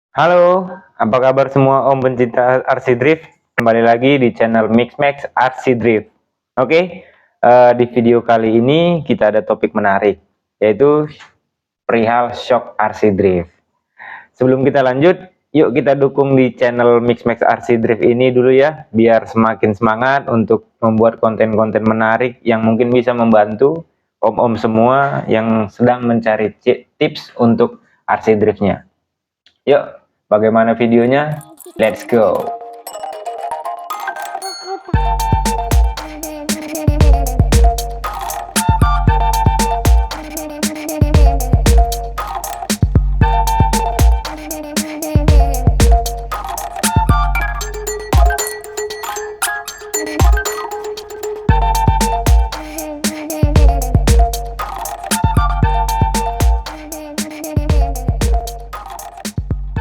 Halo, apa kabar semua Om pencinta RC Drift? Kembali lagi di channel Mixmax RC Drift. Oke, di video kali ini kita ada topik menarik, yaitu perihal shock RC Drift. Sebelum kita lanjut, yuk kita dukung di channel Mixmax RC Drift ini dulu ya, biar semakin semangat untuk membuat konten-konten menarik yang mungkin bisa membantu om-om semua yang sedang mencari tips untuk RC Driftnya. Yuk, bagaimana videonya? Let's go!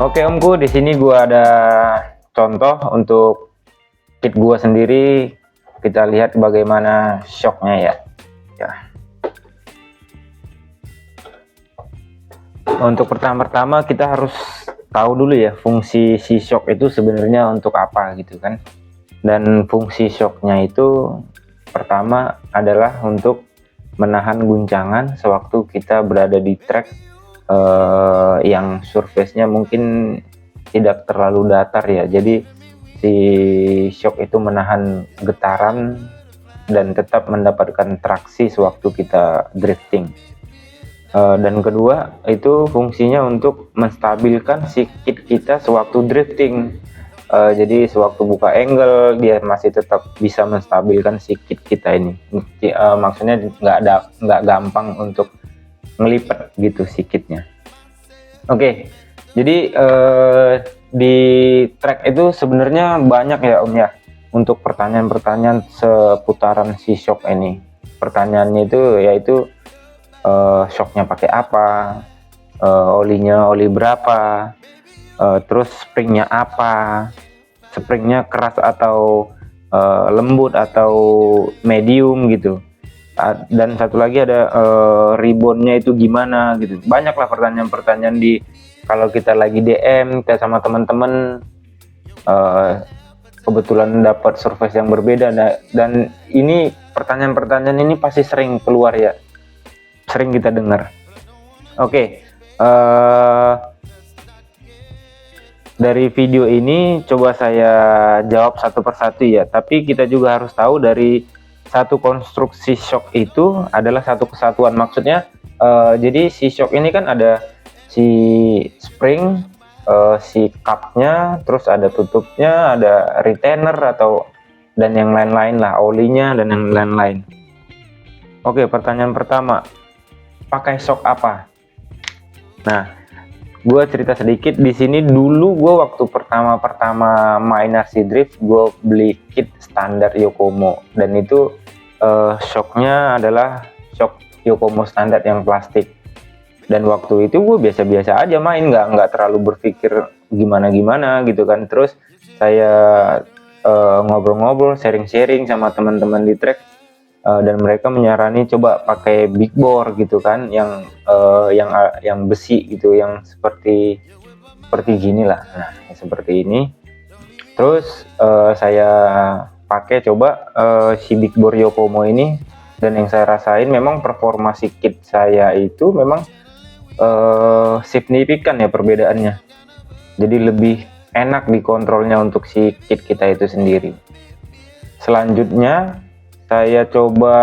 Oke omku, di sini gua ada contoh untuk kit gua sendiri. Kita lihat bagaimana shocknya ya. Untuk pertama-tama kita harus tahu dulu ya fungsi si shock itu sebenarnya untuk apa gitu kan. Dan fungsi shocknya itu pertama adalah untuk menahan guncangan sewaktu kita berada di track yang surface-nya mungkin tidak terlalu datar ya, jadi si shock itu menahan getaran dan tetap mendapatkan traksi sewaktu kita drifting. Dan kedua itu fungsinya untuk menstabilkan si kit kita sewaktu drifting. Jadi sewaktu buka angle dia masih tetap bisa menstabilkan si kit kita ini. Maksudnya nggak gampang untuk ngelipet gitu si kitnya. Oke, jadi di track itu sebenarnya banyak ya Om ya untuk pertanyaan-pertanyaan seputaran si shock ini. Pertanyaannya itu yaitu shocknya pakai apa, olinya oli berapa, terus springnya apa, springnya keras atau lembut atau medium gitu. Dan satu lagi ada reboundnya itu gimana gitu. Banyaklah pertanyaan-pertanyaan di kalau kita lagi DM kita sama teman-teman, kebetulan dapat surface yang berbeda. Dan ini pertanyaan-pertanyaan ini pasti sering keluar ya, sering kita dengar. Oke, dari video ini coba saya jawab satu persatu ya, tapi kita juga harus tahu dari satu konstruksi shock itu adalah satu kesatuan. Maksudnya jadi si shock ini kan ada si spring, si cupnya, terus ada tutupnya, ada retainer atau dan yang lain-lain lah, olinya dan yang lain-lain. Oke, pertanyaan pertama, pakai shock apa? Nah, gue cerita sedikit di sini. Dulu gue waktu pertama main RC Drift, gue beli kit standar Yokomo dan itu shocknya adalah shock Yokomo standar yang plastik. Dan waktu itu gue biasa-biasa aja main, nggak terlalu berpikir gimana-gimana gitu kan. Terus saya ngobrol-ngobrol, sharing-sharing sama teman-teman di track, dan mereka menyarani coba pakai big bore gitu kan, yang besi gitu, yang seperti gini lah. Nah, seperti ini. Terus saya pakai coba si big bore Yokomo ini, dan yang saya rasain memang performa si kit saya itu memang signifikan ya perbedaannya. Jadi lebih enak dikontrolnya untuk si kit kita itu sendiri. Selanjutnya saya coba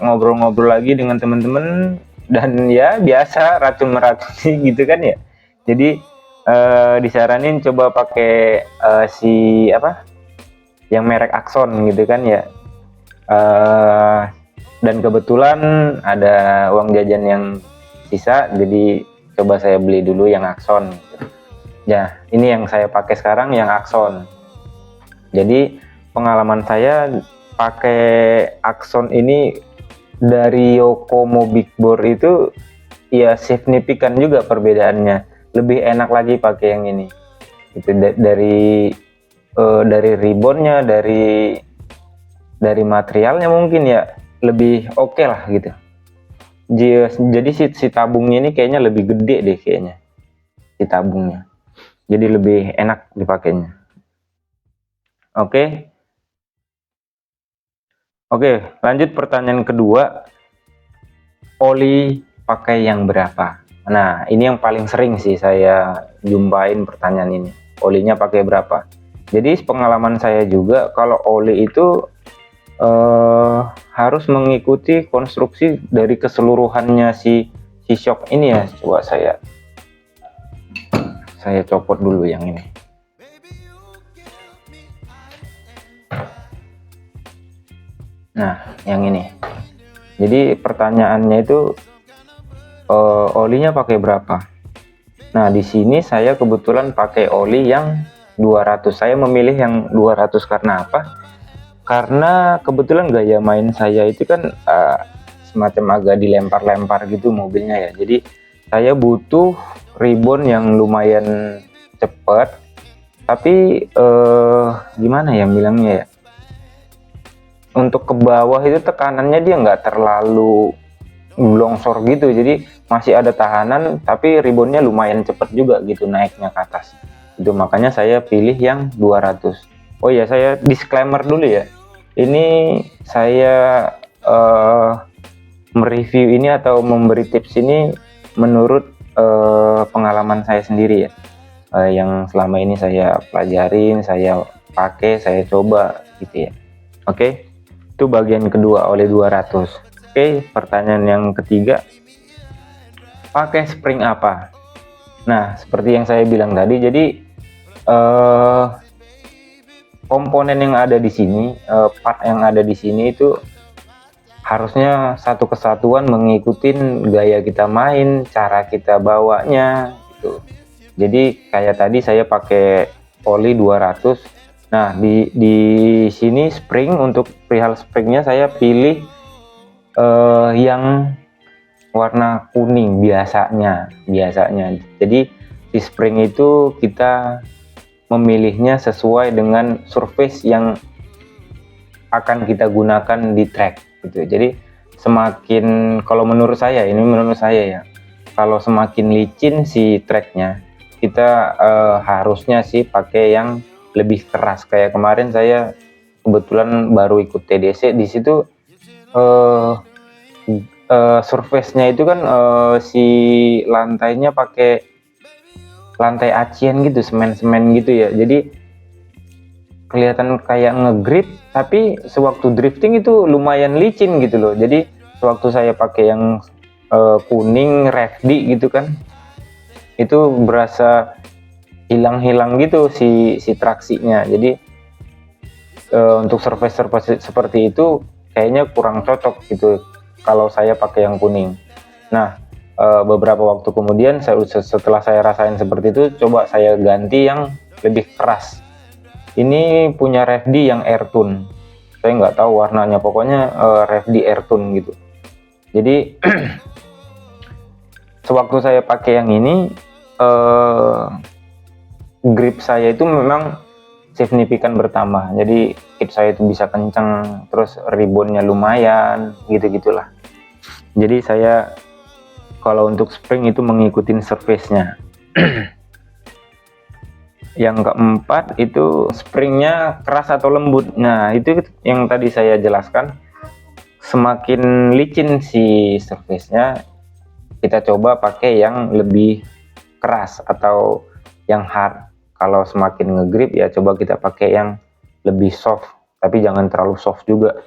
ngobrol-ngobrol lagi dengan teman-teman, dan ya biasa racun-meracuni gitu kan ya. Jadi disaranin coba pakai si apa yang merek Axon gitu kan ya. Dan kebetulan ada uang jajan yang sisa, jadi coba saya beli dulu yang Axon. Ya, ini yang saya pakai sekarang yang Axon. Jadi pengalaman saya pakai Axon ini dari Yokomo big bore itu ya signifikan juga perbedaannya. Lebih enak lagi pakai yang ini. Itu dari reboundnya, dari materialnya mungkin ya lebih oke lah gitu. Jadi si tabungnya ini kayaknya lebih gede deh kayaknya si tabungnya. jadi lebih enak dipakainya. Oke. Lanjut pertanyaan kedua, oli pakai yang berapa? Nah, ini yang paling sering sih saya jumpain pertanyaan ini. Olinya pakai berapa? Jadi pengalaman saya juga, kalau oli itu harus mengikuti konstruksi dari keseluruhannya si shock ini ya. Coba saya copot dulu yang ini. Nah, yang ini. Jadi pertanyaannya itu olinya pakai berapa? Nah, di sini saya kebetulan pakai oli yang 200. Saya memilih yang 200 karena apa? Karena kebetulan gaya main saya itu kan semacam agak dilempar-lempar gitu mobilnya ya. Jadi saya butuh ribbon yang lumayan cepat, tapi gimana ya bilangnya ya, untuk ke bawah itu tekanannya dia nggak terlalu longsor gitu, jadi masih ada tahanan, tapi ribbonnya lumayan cepat juga gitu naiknya ke atas. Itu makanya saya pilih yang 200. Oh ya, saya disclaimer dulu ya, ini saya mereview ini atau memberi tips ini menurut pengalaman saya sendiri ya, yang selama ini saya pelajarin, saya pakai, saya coba gitu ya. Oke, itu bagian kedua, oli 200. Oke, pertanyaan yang ketiga, pakai spring apa? Nah, seperti yang saya bilang tadi, jadi komponen yang ada di sini, part yang ada di sini itu harusnya satu kesatuan mengikuti gaya kita main, cara kita bawanya gitu. Jadi kayak tadi saya pakai oli 200. Nah, di sini spring, untuk perihal springnya saya pilih yang warna kuning biasanya. Jadi di spring itu kita memilihnya sesuai dengan surface yang akan kita gunakan di track gitu. Jadi semakin, kalau menurut saya ya, kalau semakin licin si tracknya, kita harusnya sih pakai yang lebih keras. Kayak kemarin saya kebetulan baru ikut TDC, di situ surface-nya itu kan si lantainya pakai lantai acian gitu, semen gitu ya. Jadi kelihatan kayak ngegrip, tapi sewaktu drifting itu lumayan licin gitu loh. Jadi sewaktu saya pakai yang kuning RFD gitu kan, itu berasa hilang gitu si traksinya. Jadi untuk surface seperti itu kayaknya kurang cocok gitu kalau saya pakai yang kuning. Nah, beberapa waktu kemudian setelah saya rasain seperti itu, coba saya ganti yang lebih keras. Ini punya RFD yang Airtune, saya nggak tahu warnanya, pokoknya RFD Airtune gitu. Jadi sewaktu saya pakai yang ini, grip saya itu memang signifikan bertambah. Jadi grip saya itu bisa kenceng, terus ribbonnya lumayan gitu-gitulah. Jadi saya kalau untuk spring itu mengikuti surface-nya. Yang keempat itu springnya keras atau lembut. Nah, itu yang tadi saya jelaskan, semakin licin si surface-nya, kita coba pakai yang lebih keras atau yang hard. Kalau semakin ngegrip ya coba kita pakai yang lebih soft, tapi jangan terlalu soft juga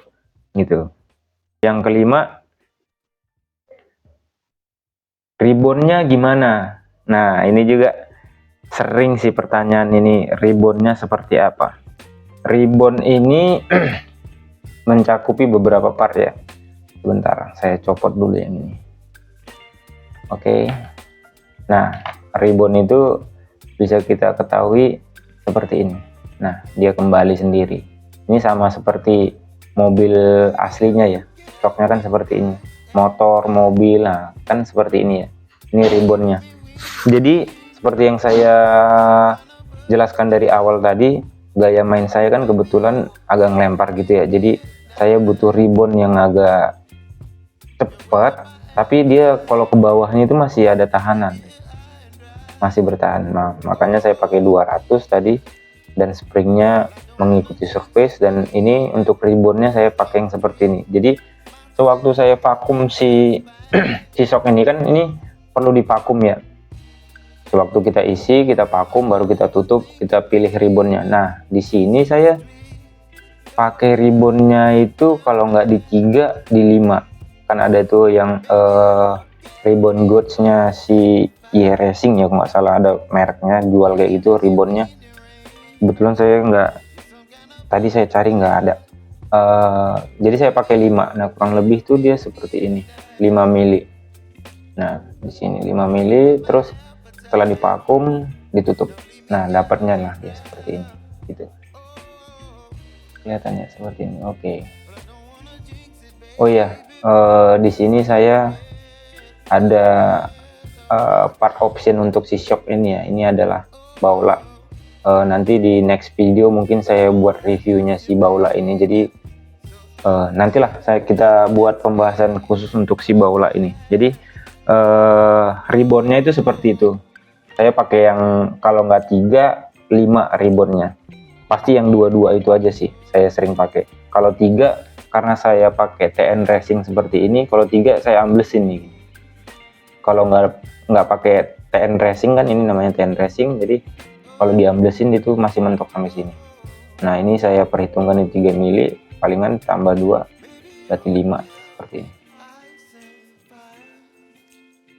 gitu. Yang kelima, ribbonnya gimana? Nah, ini juga sering sih pertanyaan ini, ribbonnya seperti apa? Ribbon ini mencakupi beberapa part ya. Sebentar, saya copot dulu yang ini. Oke. Nah, ribbon itu bisa kita ketahui seperti ini. Nah, dia kembali sendiri. Ini sama seperti mobil aslinya ya. Stoknya kan seperti ini. Motor, mobil, nah kan seperti ini ya. Ini ribbonnya. Jadi seperti yang saya jelaskan dari awal tadi, gaya main saya kan kebetulan agak ngelempar gitu ya. Jadi saya butuh ribbon yang agak cepat, tapi dia kalau ke bawahnya itu masih ada tahanan. masih bertahan. Nah, makanya saya pakai 200 tadi, dan springnya mengikuti surface, dan ini untuk ribbonnya saya pakai yang seperti ini. Jadi sewaktu saya vakum si si shock ini kan, ini perlu divakum ya. Sewaktu kita isi, kita vakum, baru kita tutup, kita pilih ribbonnya. Nah, di sini saya pakai ribbonnya itu kalau nggak di 3, di 5. Kan ada tuh yang ribbon goods-nya si iRacing ya, kalau nggak salah, ada mereknya jual kayak gitu ribbonnya. Kebetulan saya nggak, tadi saya cari nggak ada. Jadi saya pakai 5. Nah, kurang lebih tuh dia seperti ini, 5 mili. Nah, di sini 5 mili, terus setelah divakum ditutup. Nah, dapatnya lah ya seperti ini gitu. Kelihatannya seperti ini. Oke. Oh iya, di sini saya ada part option untuk si shock ini ya. Ini adalah baula. Nanti di next video mungkin saya buat reviewnya si baula ini. Jadi nantilah kita buat pembahasan khusus untuk si baula ini. Jadi ribbonnya itu seperti itu. Saya pakai yang kalau nggak 3, 5 ribbonnya. Pasti yang 2 itu aja sih saya sering pakai. Kalau 3 karena saya pakai TN Racing seperti ini, kalau 3 saya amblesin nih. Kalau nggak pakai TN Racing, kan ini namanya TN Racing, jadi kalau diamblesin itu masih mentok sampai sini. Nah, ini saya perhitungkan di 3 mili, palingan tambah 2 berarti 5 seperti ini.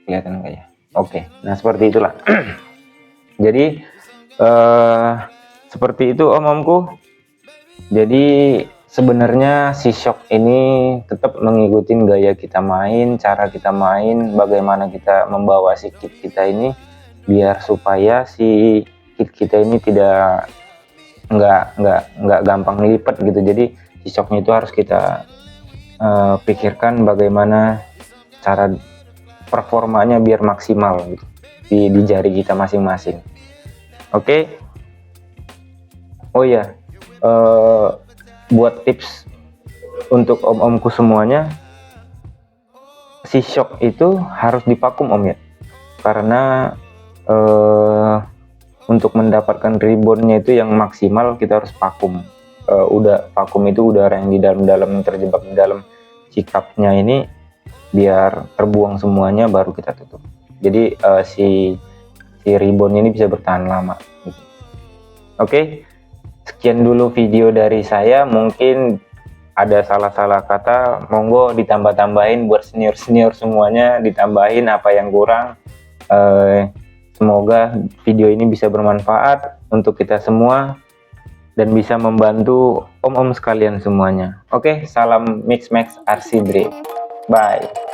Kelihatan nggak ya? Oke, nah seperti itulah. Jadi seperti itu om-omku. Jadi sebenarnya si shock ini tetap mengikuti gaya kita main, cara kita main, bagaimana kita membawa si kit kita ini, biar supaya si kit kita ini tidak nggak gampang lipat gitu. Jadi si shocknya itu harus kita pikirkan bagaimana cara performanya biar maksimal gitu, di jari kita masing-masing. Oke. Oh ya, buat tips untuk om-omku semuanya, si shock itu harus divakum om ya, karena untuk mendapatkan ribbonnya itu yang maksimal kita harus vakum. Udah vakum itu udara yang di dalam-dalam yang terjebak di dalam si cupnya ini biar terbuang semuanya, baru kita tutup. Jadi si ribbon ini bisa bertahan lama gitu. Oke, sekian dulu video dari saya. Mungkin ada salah-salah kata, monggo ditambah-tambahin buat senior-senior semuanya, ditambahin apa yang kurang. Semoga video ini bisa bermanfaat untuk kita semua dan bisa membantu om-om sekalian semuanya. Oke, salam Mix Max RC Drift. Bye.